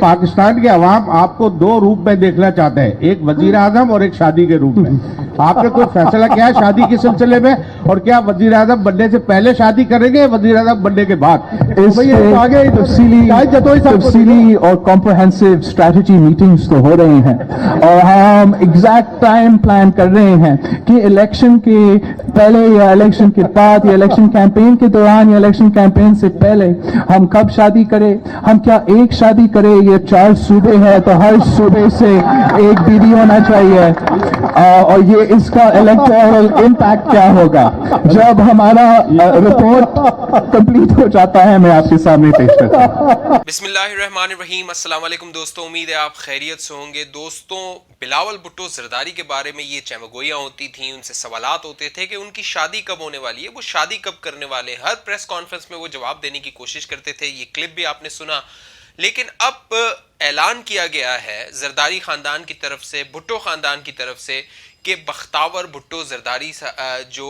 पाकिस्तान के अवाम आपको दो रूप में देखना चाहते हैं, एक वजीर आजम और एक शादी के रूप में। आपने कोई फैसला किया है शादी के सिलसिले में, और क्या वजीर आजम बनने से पहले शादी करेंगे, वजीर आजम बनने के बाद? आगे तफसीली और कॉम्प्रहेंसिव स्ट्रैटेजी मीटिंग्स तो हो रही हैं और हम एग्जैक्ट टाइम प्लान कर रहे हैं कि इलेक्शन के पहले या इलेक्शन के बाद या इलेक्शन कैंपेन के दौरान या इलेक्शन कैंपेन से पहले हम कब शादी करें, हम क्या एक शादी करें, ये 4 सूबे हैं तो हर सूबे से एक बीवी होना चाहिए, और ये इसका इलेक्टोरल इम्पैक्ट क्या होगा जब हमारा रिपोर्ट कंप्लीट हो जाता है, मैं आपके सामने पेश करता हूं। बिस्मिल्लाहिर्रहमानिर्रहीम। अस्सलाम वालेकुम दोस्तों, उम्मीद है आप खैरियत से होंगे। दोस्तों, बिलावल भुट्टो जरदारी के बारे में ये चमगोइयाँ होती थी, उनसे सवालात होते थे कि उनकी शादी कब होने वाली है, वो शादी कब करने वाले हैं। हर प्रेस कॉन्फ्रेंस में वो जवाब देने की कोशिश करते थे, ये क्लिप भी आपने सुना। लेकिन अब ऐलान किया गया है जरदारी खानदान की तरफ से, भुट्टो खानदान की तरफ से, कि बख्तावर भुट्टो जरदारी जो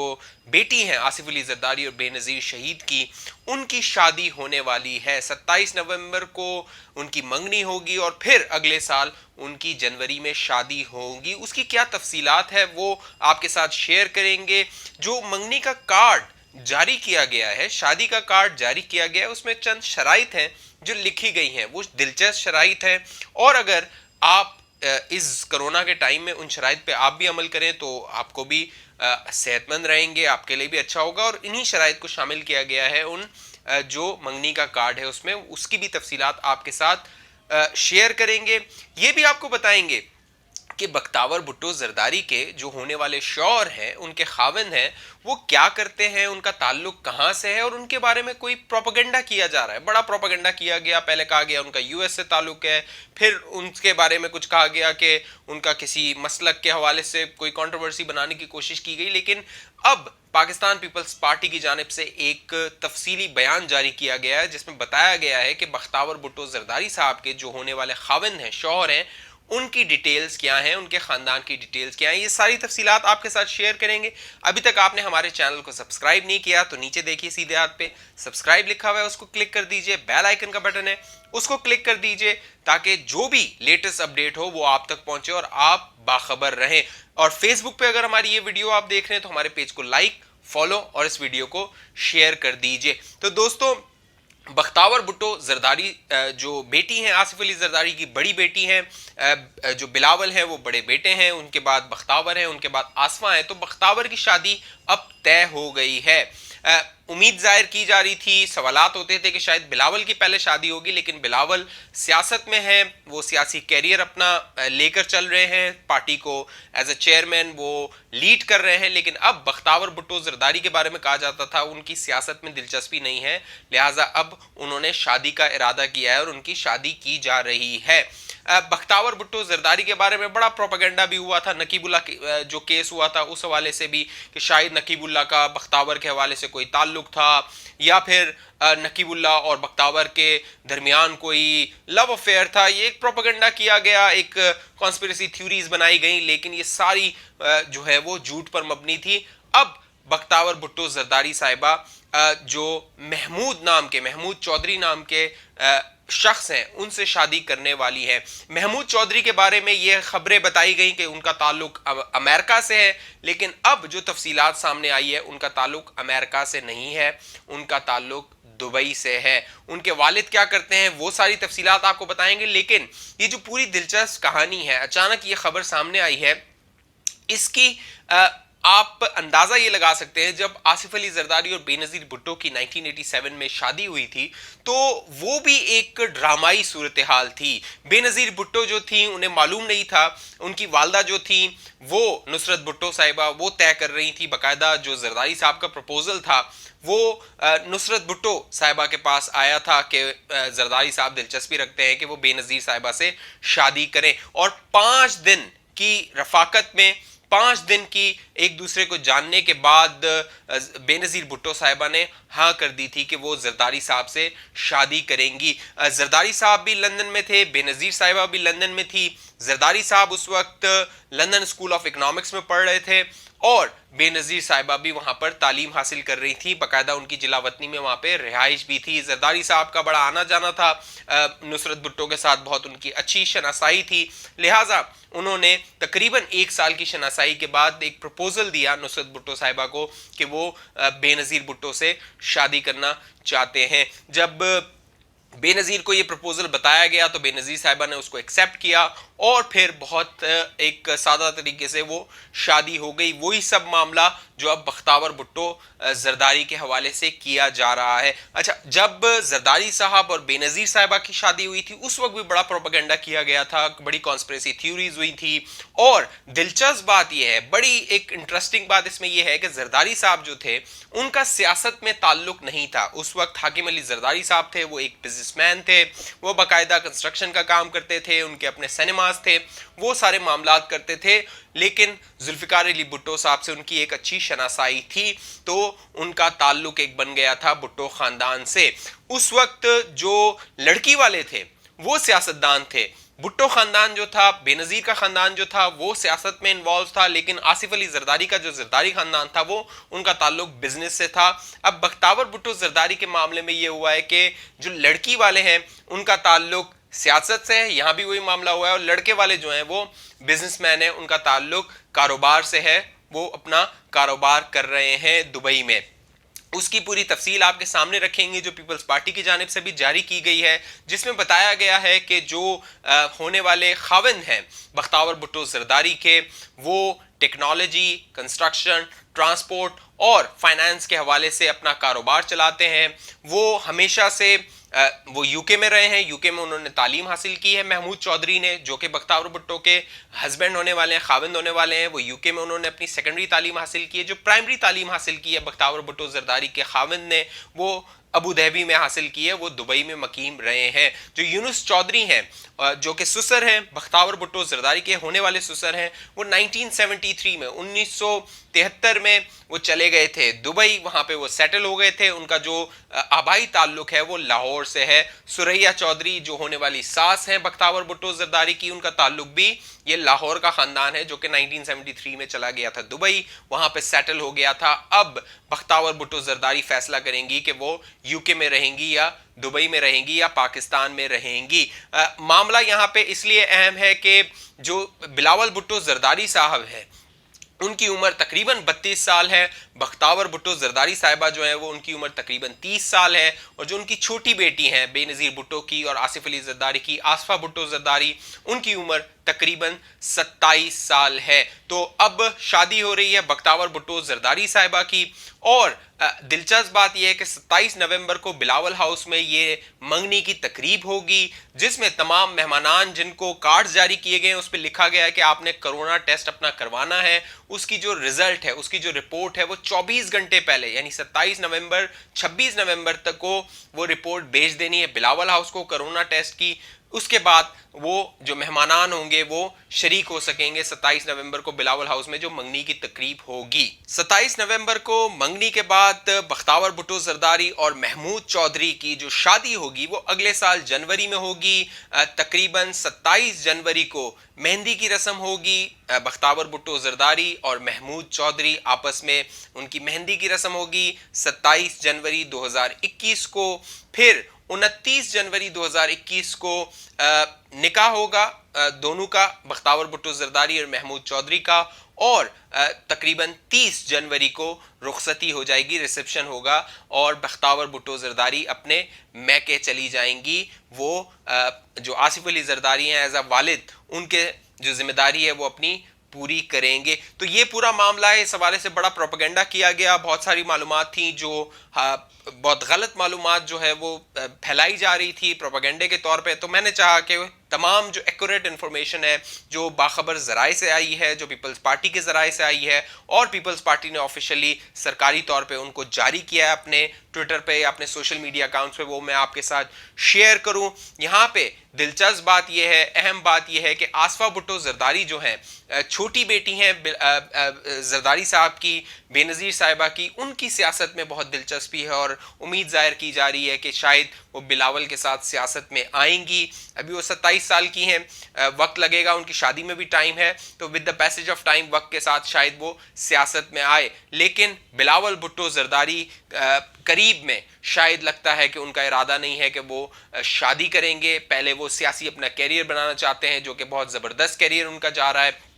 बेटी हैं आसिफ अली जरदारी और बेनज़ीर शहीद की, उनकी शादी होने वाली है। 27 नवंबर को उनकी मंगनी होगी और फिर अगले साल उनकी जनवरी में शादी होगी। उसकी क्या तफसीलात है वो आपके साथ शेयर करेंगे। जो मंगनी का कार्ड जारी किया गया है, शादी का कार्ड जारी किया गया है, उसमें चंद शराइत हैं जो लिखी गई हैं, वो दिलचस्प शराइत हैं, और अगर आप इस कोरोना के टाइम में उन शराइत पे आप भी अमल करें तो आपको भी सेहतमंद रहेंगे, आपके लिए भी अच्छा होगा। और इन्हीं शराइत को शामिल किया गया है उन जो मंगनी का कार्ड है उसमें, उसकी भी तफसीलात आपके साथ शेयर करेंगे। ये भी आपको बताएंगे कि बख्तावर भुट्टो जरदारी के जो होने वाले शौहर हैं, उनके खाविंद हैं, वो क्या करते हैं, उनका ताल्लुक कहाँ से है, और उनके बारे में कोई प्रोपेगेंडा किया जा रहा है। बड़ा प्रोपेगेंडा किया गया, पहले कहा गया उनका यूएस से ताल्लुक है, फिर उनके बारे में कुछ कहा गया कि उनका किसी मसलक के हवाले से कोई कंट्रोवर्सी बनाने की कोशिश की गई। लेकिन अब पाकिस्तान पीपल्स पार्टी की जानिब से एक तफसीली बयान जारी किया गया है जिसमें बताया गया है कि बख्तावर भुट्टो जरदारी साहब के जो होने वाले खाविंद हैं, शौहर हैं, उनकी डिटेल्स क्या हैं, उनके ख़ानदान की डिटेल्स क्या हैं, ये सारी तफसीलात आपके साथ शेयर करेंगे। अभी तक आपने हमारे चैनल को सब्सक्राइब नहीं किया तो नीचे देखिए सीधे हाथ पे सब्सक्राइब लिखा हुआ है, उसको क्लिक कर दीजिए। बेल आइकन का बटन है, उसको क्लिक कर दीजिए ताकि जो भी लेटेस्ट अपडेट हो वो आप तक पहुंचे और आप बाखबर रहें। और फेसबुक पे अगर हमारी ये वीडियो आप देख रहे हैं तो हमारे पेज को लाइक, फॉलो और इस वीडियो को शेयर कर दीजिए। तो दोस्तों, बख्तावर भुट्टो जरदारी जो बेटी हैं, आसिफ अली जरदारी की बड़ी बेटी हैं, जो बिलावल हैं वो बड़े बेटे हैं, उनके बाद बख्तावर हैं, उनके बाद आसमा है। तो बख्तावर की शादी अब तय हो गई है। उम्मीद जाहिर की जा रही थी, सवालात होते थे कि शायद बिलावल की पहले शादी होगी, लेकिन बिलावल सियासत में है, वो सियासी कैरियर अपना लेकर चल रहे हैं, पार्टी को एज ए चेयरमैन वो लीड कर रहे हैं। लेकिन अब बख्तावर भुट्टो जरदारी के बारे में कहा जाता था उनकी सियासत में दिलचस्पी नहीं है, लिहाजा अब उन्होंने शादी का इरादा किया है और उनकी शादी की जा रही है। बख्तावर भुट्टो जरदारी के बारे में बड़ा प्रोपेगेंडा भी हुआ था, नकीबुल्ला जो केस हुआ था उस हवाले से भी, कि शायद नकीबुल्ला का बख्तावर के हवाले से कोई ताल्लुक था, या फिर नकीबुल्ला और बख्तावर के दरमियान कोई लव अफेयर था। ये एक प्रोपेगेंडा किया गया, एक कॉन्स्पिरेसी थ्योरीज बनाई गई, लेकिन ये सारी जो है वो झूठ पर मबनी थी। अब बख्तावर भुट्टो जरदारी साहिबा जो महमूद चौधरी नाम के शख्स हैं, उनसे शादी करने वाली है। महमूद चौधरी के बारे में ये खबरें बताई गई कि उनका ताल्लुक अमेरिका से है, लेकिन अब जो तफसीलात सामने आई है उनका ताल्लुक अमेरिका से नहीं है, उनका ताल्लुक दुबई से है। उनके वालिद क्या करते हैं वो सारी तफसीलात आपको बताएंगे। लेकिन ये जो पूरी दिलचस्प कहानी है, अचानक ये खबर सामने आई है, इसकी आप अंदाजा ये लगा सकते हैं, जब आसिफ अली जरदारी और बेनज़ीर भुट्टो की 1987 में शादी हुई थी तो वो भी एक ड्रामाई सूरत हाल थी। बेनज़ीर भुट्टो जो थी उन्हें मालूम नहीं था, उनकी वालदा जो थी वो नुसरत भुट्टो साहिबा वो तय कर रही थी, बाकायदा जो जरदारी साहब का प्रपोजल था वो नुसरत भुट्टो साहिबा के पास आया था कि जरदारी साहब दिलचस्पी रखते हैं कि वो बेनज़ीर साहिबा से शादी करें। और 5 दिन की रफाकत में, 5 दिन की एक दूसरे को जानने के बाद बेनज़ीर भुट्टो साहिबा ने हाँ कर दी थी कि वो जरदारी साहब से शादी करेंगी। जरदारी साहब भी लंदन में थे, बेनज़ीर साहिबा भी लंदन में थी। زرداری صاحب اس وقت لندن اسکول آف اکنامکس میں پڑھ رہے تھے اور بے نظیر صاحبہ بھی وہاں پر تعلیم حاصل کر رہی تھی، باقاعدہ ان کی جلا وطنی میں وہاں پہ رہائش بھی تھی. زرداری صاحب کا بڑا آنا جانا تھا، نصرت بھٹو کے ساتھ بہت ان کی اچھی شناسائی تھی، لہٰذا انہوں نے تقریباً 1 سال کی شناسائی کے بعد ایک پروپوزل دیا نصرت بھٹو صاحبہ کو کہ وہ بے نظیر بھٹو سے شادی کرنا چاہتے ہیں. جب بے نظیر کو یہ پروپوزل بتایا گیا تو بے نظیر صاحبہ نے اس کو ایکسیپٹ کیا اور پھر بہت ایک سادہ طریقے سے وہ شادی ہو گئی. وہی سب معاملہ جو اب بختیور بھٹو زرداری کے حوالے سے کیا جا رہا ہے. اچھا، جب زرداری صاحب اور بے نظیر صاحبہ کی شادی ہوئی تھی اس وقت بھی بڑا پروپیگنڈا کیا گیا تھا، بڑی کانسپریسی تھیوریز ہوئی تھی. اور دلچسپ بات یہ ہے، بڑی ایک انٹرسٹنگ بات اس میں یہ ہے کہ زرداری صاحب جو تھے ان کا سیاست میں تعلق نہیں تھا. اس وقت حاکم علی زرداری صاحب تھے، وہ ایک بزنس مین تھے، وہ باقاعدہ کنسٹرکشن کا کام کرتے تھے، ان کے اپنے سینماز تھے، وہ سارے معاملات کرتے تھے. لیکن ذوالفقار علی بھٹو صاحب سے ان کی ایک اچھی شناسائی تھی تو ان کا تعلق ایک بن گیا تھا بھٹو خاندان سے. اس وقت جو لڑکی والے تھے وہ سیاستدان تھے. بھٹو خاندان جو تھا، بے نظیر کا خاندان جو تھا وہ سیاست میں انوالو تھا، لیکن آصف علی زرداری کا جو زرداری خاندان تھا وہ ان کا تعلق بزنس سے تھا. اب بختیور بھٹو زرداری کے معاملے میں یہ ہوا ہے کہ جو لڑکی والے ہیں ان کا تعلق سیاست سے ہے، یہاں بھی وہی معاملہ ہوا ہے، اور لڑکے والے جو ہیں وہ بزنس مین ہیں، ان کا تعلق کاروبار سے ہے، وہ اپنا کاروبار کر رہے ہیں دبئی میں. اس کی پوری تفصیل آپ کے سامنے رکھیں گے جو پیپلز پارٹی کی جانب سے بھی جاری کی گئی ہے، جس میں بتایا گیا ہے کہ جو ہونے والے خاوند ہیں بختیور بھٹو زرداری کے، وہ ٹیکنالوجی، کنسٹرکشن، ٹرانسپورٹ اور فائنانس کے حوالے سے اپنا کاروبار چلاتے ہیں. وہ ہمیشہ سے وہ یو کے میں رہے ہیں، یو کے میں انہوں نے تعلیم حاصل کی ہے. محمود چودھری نے جو کہ بختیور بھٹو کے ہسبینڈ ہونے والے ہیں، خاوند ہونے والے ہیں، وہ یو کے میں انہوں نے اپنی سیکنڈری تعلیم حاصل کی ہے. جو پرائمری تعلیم حاصل کی ہے بختیور بھٹو زرداری کے خاوند نے، وہ ابو دہبی میں حاصل کی ہے، وہ دبئی میں مقیم رہے ہیں. جو یونس چودھری ہیں جو کہ سسر ہیں بختیور بھٹو زرداری کے ہونے والے سسر ہیں، وہ 1973 میں 1973 میں وہ چلے گئے تھے دبئی، وہاں پہ وہ سیٹل ہو گئے تھے. ان کا جو آبائی تعلق ہے وہ لاہور سے ہے. سریا چودھری جو ہونے والی ساس ہیں بختیور بھٹو زرداری کی، ان کا تعلق بھی یہ لاہور کا خاندان ہے جو کہ 1973 میں چلا گیا تھا دبئی، وہاں پہ سیٹل ہو گیا تھا. اب بختیور بھٹو زرداری فیصلہ کریں گی کہ وہ یو کے میں رہیں گی یا دبئی میں رہیں گی یا پاکستان میں رہیں گی. معاملہ یہاں پہ اس لیے اہم ہے کہ جو بلاول بھٹو زرداری صاحب ہے ان کی عمر تقریباً 32 سال ہے، بختیور بھٹو زرداری صاحبہ جو ہیں وہ ان کی عمر تقریباً 30 سال ہے، اور جو ان کی چھوٹی بیٹی ہیں بے نظیر بھٹو کی اور آصف علی زرداری کی، آصفہ بھٹو زرداری، ان کی عمر تقریباً 27 سال ہے. تو اب شادی ہو رہی ہے بختیور بھٹو زرداری صاحبہ کی، اور دلچسپ بات یہ ہے کہ 27 نومبر کو بلاول ہاؤس میں یہ منگنی کی تقریب ہوگی، جس میں تمام مہمانان جن کو کارڈ جاری کیے گئے ہیں اس پہ لکھا گیا ہے کہ آپ نے کرونا ٹیسٹ اپنا کروانا ہے. اس کی جو رزلٹ ہے، اس کی جو رپورٹ ہے وہ 24 گھنٹے پہلے یعنی 27 نومبر 26 نومبر تک کو وہ رپورٹ بھیج دینی ہے بلاول ہاؤس کو کرونا ٹیسٹ کی. اس کے بعد وہ جو مہمانان ہوں گے وہ شریک ہو سکیں گے 27 نومبر کو بلاول ہاؤس میں جو منگنی کی تقریب ہوگی. 27 نومبر کو منگنی کے بعد بختیور بھٹو زرداری اور محمود چودھری کی جو شادی ہوگی وہ اگلے سال جنوری میں ہوگی. تقریباً 27 جنوری کو مہندی کی رسم ہوگی. بختیور بھٹو زرداری اور محمود چودھری آپس میں ان کی مہندی کی رسم ہوگی 27 جنوری 2021 کو. پھر 29 جنوری 2021 کو نکاح ہوگا دونوں کا، بختیور بھٹو زرداری اور محمود چودھری کا، اور تقریباً 30 جنوری کو رخصتی ہو جائے گی، ریسپشن ہوگا اور بختیور بھٹو زرداری اپنے میکے چلی جائیں گی. وہ جو آصف علی زرداری ہیں ایز اے والد، ان کے جو ذمہ داری ہے وہ اپنی پوری کریں گے. تو یہ پورا معاملہ ہے. اس حوالے سے بڑا پروپیگنڈا کیا گیا، بہت ساری معلومات تھیں جو بہت غلط معلومات جو ہے وہ پھیلائی جا رہی تھی پروپیگنڈے کے طور پہ. تو میں نے چاہا کہ تمام جو ایکوریٹ انفارمیشن ہے جو باخبر ذرائع سے آئی ہے، جو پیپلز پارٹی کے ذرائع سے آئی ہے، اور پیپلز پارٹی نے آفیشلی سرکاری طور پہ ان کو جاری کیا ہے اپنے ٹویٹر پہ یا اپنے سوشل میڈیا اکاؤنٹس پہ، وہ میں آپ کے ساتھ شیئر کروں. یہاں پہ دلچسپ بات یہ ہے، اہم بات یہ ہے کہ آصفہ بھٹو زرداری جو ہیں، چھوٹی بیٹی ہیں زرداری صاحب کی، بے نظیر صاحبہ کی، ان کی سیاست میں بہت دلچسپی ہے اور امید ظاہر کی جا رہی ہے کہ شاید وہ بلاول کے ساتھ سیاست میں آئیں گی. ابھی وہ 27 साल की हैं, वक्त लगेगा, उनकी शादी में भी टाइम है, तो with the passage of time वक्त के साथ शायद वो सियासत में आए। लेकिन बिलावल भुट्टो जरदारी करीब में शायद लगता है कि उनका इरादा नहीं है कि वो शादी करेंगे। पहले वो सियासी अपना कैरियर बनाना चाहते हैं, जो कि बहुत ज़बरदस्त कैरियर उनका जा रहा है।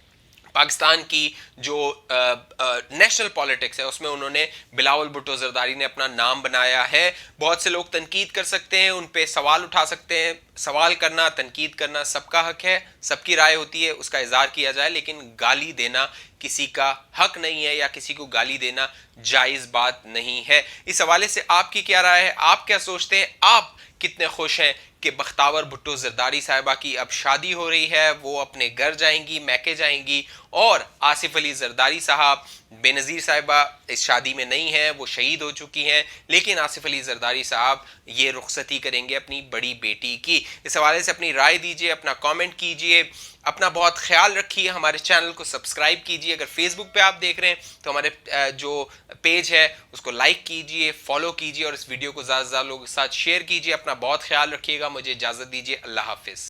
पाकिस्तान की जो नेशनल पॉलिटिक्स है उसमें उन्होंने बिलावल भुट्टो जरदारी ने अपना नाम बनाया है। बहुत से लोग तनकीद कर सकते हैं, उन पे सवाल उठा सकते हैं। सवाल करना, तनकीद करना सबका हक है, सबकी राय होती है, उसका इज़हार किया जाए, लेकिन गाली देना किसी का हक नहीं है या किसी को गाली देना जायज़ बात नहीं है। इस हवाले से आपकी क्या राय है? आप क्या सोचते हैं? आप कितने खुश हैं कि बख्तावर भुट्टो जरदारी साहिबा की अब शादी हो रही है, वो अपने घर जाएंगी, मैके जाएंगी, और आसिफ अली जरदारी साहब, बेनज़ीर साहिबा इस शादी में नहीं है, वो शहीद हो चुकी हैं, लेकिन आसिफ अली जरदारी साहब ये रुखसती करेंगे अपनी बड़ी बेटी की। इस हवाले से अपनी राय दीजिए, अपना कमेंट कीजिए, अपना बहुत ख्याल रखिए। हमारे चैनल को सब्सक्राइब कीजिए। अगर फेसबुक पे आप देख रहे हैं तो हमारे जो पेज है उसको लाइक कीजिए, फॉलो कीजिए, और इस वीडियो को ज़्यादा से ज़्यादा लोगों के साथ शेयर कीजिए। अपना बहुत ख्याल रखिएगा। मुझे इजाज़त दीजिए। अल्लाह हाफिज़।